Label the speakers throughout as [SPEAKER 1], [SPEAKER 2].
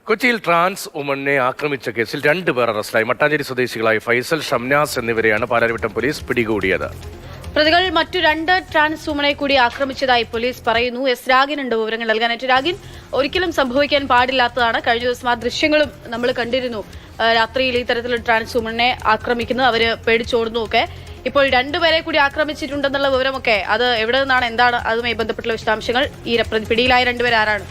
[SPEAKER 1] കൊച്ചിയിൽ ട്രാൻസ് വുമണിനെ ആക്രമിച്ച കേസിൽ 2 പേർ അറസ്റ്റിലായി. മട്ടാഞ്ചേരി സ്വദേശികളായ ഫൈസൽ, ഷംനാസ് എന്നിവരെയാണ് പാലാരിവട്ടം പോലീസ് പിടികൂടിയത്.
[SPEAKER 2] പ്രതികൾ മറ്റു 2 ട്രാൻസ് വുമണെ കൂടി ആക്രമിച്ചതായി പോലീസ് പറയുന്നു. എസ് രാഗിനുണ്ട് വിവരങ്ങൾ നൽകാനായിട്ട്. രാഗിൻ, ഒരിക്കലും സംഭവിക്കാൻ പാടില്ലാത്തതാണ്. കഴിഞ്ഞ ദിവസം ആ ദൃശ്യങ്ങളും നമ്മൾ കണ്ടിരുന്നു. രാത്രിയിൽ ഈ തരത്തിലുള്ള ട്രാൻസ് വുമണിനെ ആക്രമിക്കുന്നത്, അവര് പേടിച്ചോടുന്നു ഒക്കെ. ഇപ്പോൾ 2 പേരെ കൂടി ആക്രമിച്ചിട്ടുണ്ടെന്നുള്ള വിവരമൊക്കെ അത് എവിടെ നിന്നാണ്, എന്താണ് അതുമായി ബന്ധപ്പെട്ടുള്ള വിശദാംശങ്ങൾ? ഈ പിടിയിലായ 2 പേർ ആരാണ്?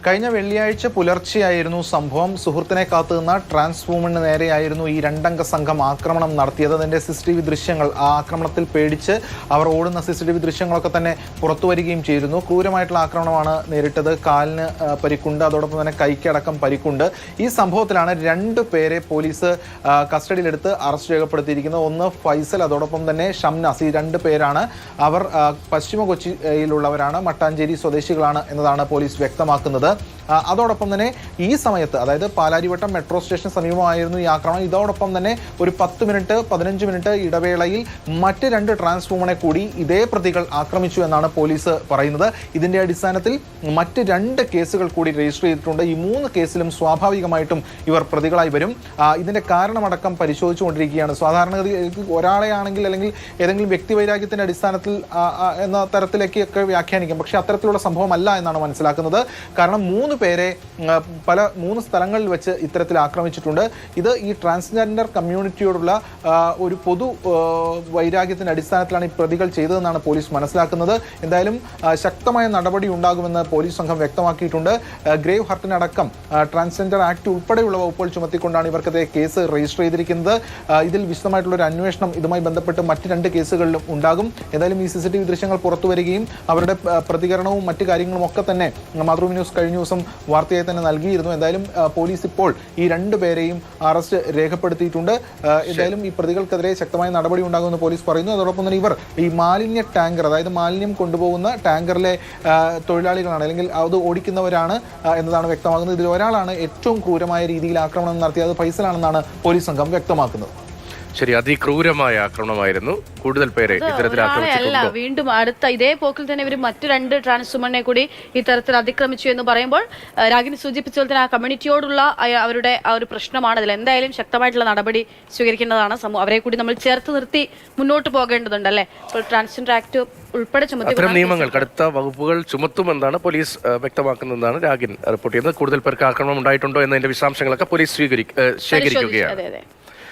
[SPEAKER 3] കഴിഞ്ഞ വെള്ളിയാഴ്ച പുലർച്ചെയായിരുന്നു സംഭവം. സുഹൃത്തിനെ കാത്തുനിന്ന ട്രാൻസ് വുമണിന് നേരെയായിരുന്നു ഈ 2 അംഗ സംഘം ആക്രമണം നടത്തിയത്. അതിന്റെ CCTV ദൃശ്യങ്ങൾ, ആ ആക്രമണത്തിൽ പേടിച്ച് അവർ ഓടുന്ന CCTV ദൃശ്യങ്ങളൊക്കെ തന്നെ പുറത്തു വരികയും ചെയ്തിരുന്നു. ക്രൂരമായിട്ടുള്ള ആക്രമണമാണ് നേരിട്ടത്. കാലിന് പരിക്കുണ്ട്, അതോടൊപ്പം തന്നെ കൈക്കടക്കം പരിക്കുണ്ട്. ഈ സംഭവത്തിലാണ് 2 പേരെ പോലീസ് കസ്റ്റഡിയിലെടുത്ത് അറസ്റ്റ് രേഖപ്പെടുത്തിയിരിക്കുന്നത്. ഒന്ന് ഫൈസൽ, അതോടൊപ്പം തന്നെ ഷംനാസ്. ഈ 2 പേരാണ്. അവർ പശ്ചിമ കൊച്ചിയിലുള്ളവരാണ്, മട്ടാഞ്ചേരി സ്വദേശികളാണ് എന്നതാണ് പോലീസ് വ്യക്തമാക്കുന്നത്. അതോടൊപ്പം തന്നെ ഈ സമയത്ത്, അതായത് പാലാരിവട്ടം മെട്രോ സ്റ്റേഷൻ സമീപമായിരുന്നു ഈ ആക്രമണം. ഇതോടൊപ്പം തന്നെ ഒരു 10 മിനിറ്റ് 15 മിനിറ്റ് ഇടവേളയിൽ മറ്റ് 2 ട്രാൻസ് വുമണെ കൂടി ഇതേ പ്രതികൾ ആക്രമിച്ചു എന്നാണ് പോലീസ് പറയുന്നത്. ഇതിന്റെ അടിസ്ഥാനത്തിൽ മറ്റ് 2 കേസുകൾ കൂടി രജിസ്റ്റർ ചെയ്തിട്ടുണ്ട്. ഈ 3 കേസിലും സ്വാഭാവികമായിട്ടും ഇവർ പ്രതികളായി വരും. ഇതിന്റെ കാരണമടക്കം പരിശോധിച്ചുകൊണ്ടിരിക്കുകയാണ്. സാധാരണഗതിയിൽ ഒരാളെ ആണെങ്കിൽ, അല്ലെങ്കിൽ ഏതെങ്കിലും വ്യക്തിവൈരാഗ്യത്തിന്റെ അടിസ്ഥാനത്തിൽ എന്ന തരത്തിലേക്കൊക്കെ വ്യാഖ്യാനിക്കും. പക്ഷെ അത്തരത്തിലുള്ള സംഭവമല്ല എന്നാണ് മനസ്സിലാക്കുന്നത്. കാരണം 3 പേരെ 3 സ്ഥലങ്ങളിൽ വെച്ച് ഇത്തരത്തിൽ ആക്രമിച്ചിട്ടുണ്ട്. ഇത് ഈ ട്രാൻസ്ജെൻഡർ കമ്മ്യൂണിറ്റിയോടുള്ള ഒരു പൊതു വൈരാഗ്യത്തിന്റെ അടിസ്ഥാനത്തിലാണ് ഈ പ്രതികൾ ചെയ്തതെന്നാണ് പോലീസ് മനസ്സിലാക്കുന്നത്. എന്തായാലും ശക്തമായ നടപടി ഉണ്ടാകുമെന്ന് പോലീസ് സംഘം വ്യക്തമാക്കിയിട്ടുണ്ട്. ഗ്രേവ് ഹർട്ടിനടക്കം ട്രാൻസ്ജെൻഡർ ആക്ട് ഉൾപ്പെടെയുള്ള വകുപ്പുകൾ ചുമത്തിക്കൊണ്ടാണ് ഇവർക്കെതിരെ കേസ് രജിസ്റ്റർ ചെയ്തിരിക്കുന്നത്. ഇതിൽ വിശദമായിട്ടുള്ള ഒരു അന്വേഷണം ഇതുമായി ബന്ധപ്പെട്ട് മറ്റ് 2 കേസുകളിലും ഉണ്ടാകും. എന്തായാലും ഈ CCTV ദൃശ്യങ്ങൾ പുറത്തു വരികയും അവരുടെ പ്രതികരണവും മറ്റു കാര്യങ്ങളും ഒക്കെ തന്നെ മാതൃഭൂമി ന്യൂസ് കഴിഞ്ഞ ദിവസം വാർത്തയായി തന്നെ നൽകിയിരുന്നു. എന്തായാലും പോലീസ് ഇപ്പോൾ ഈ 2 പേരെയും അറസ്റ്റ് രേഖപ്പെടുത്തിയിട്ടുണ്ട്. എന്തായാലും ഈ പ്രതികൾക്കെതിരെ ശക്തമായ നടപടി ഉണ്ടാകുമെന്ന് പോലീസ് പറയുന്നു. അതോടൊപ്പം തന്നെ ഇവർ ഈ മാലിന്യ ടാങ്കർ, അതായത് മാലിന്യം കൊണ്ടുപോകുന്ന ടാങ്കറിലെ തൊഴിലാളികളാണ്, അല്ലെങ്കിൽ അത് ഓടിക്കുന്നവരാണ് എന്നതാണ് വ്യക്തമാകുന്നത്. ഇതിൽ ഒരാളാണ് ഏറ്റവും ക്രൂരമായ രീതിയിൽ ആക്രമണം നടത്തിയത്. അത് ഫൈസലാണെന്നാണ് പോലീസ് സംഘം വ്യക്തമാക്കുന്നത്.
[SPEAKER 1] ശരി, അതിക്രൂരമായ ആക്രമണമായിരുന്നു. കൂടുതൽ പേരെ ഇത്തരത്തിൽ
[SPEAKER 2] ആക്രമിച്ചിട്ടുണ്ടോ? വീണ്ടും അടുത്ത ഇതേ പോക്കിൽ തന്നെ ഇവർ മറ്റു 2 ട്രാൻസ് വുമണെ കൂടി ഇത്തരത്തിൽ അതിക്രമിച്ചു എന്ന് പറയുമ്പോൾ രാഗിനി സൂചിപ്പിച്ച പോലെ തന്നെ ആ കമ്മ്യൂണിറ്റിയോടുള്ള അവരുടെ ആ ഒരു പ്രശ്നമാണ്. അതിൽ എന്തായാലും ശക്തമായിട്ടുള്ള നടപടി സ്വീകരിക്കേണ്ടതാണ്. അവരെ കൂടി നമ്മൾ ചേർത്ത് നിർത്തി മുന്നോട്ട് പോകേണ്ടതുണ്ട്, അല്ലേ? ഇപ്പോൾ ട്രാൻസ്ജെൻഡർ ആക്ട് ഉൾപ്പെടെ ചുമത്തി
[SPEAKER 1] നിയമങ്ങൾ, കടുത്ത വകുപ്പുകൾ ചുമത്തുമെന്നാണ് പോലീസ് വ്യക്തമാക്കുന്നതെന്നാണ് രാഗിൻ റിപ്പോർട്ട് ചെയ്യുന്നത്. കൂടുതൽ പേർക്ക് ആക്രമണം ഉണ്ടായിട്ടുണ്ടോ എന്നതിന്റെ വിശദാംശങ്ങളൊക്കെ പോലീസ് ശേഖരിക്കുകയാണ്.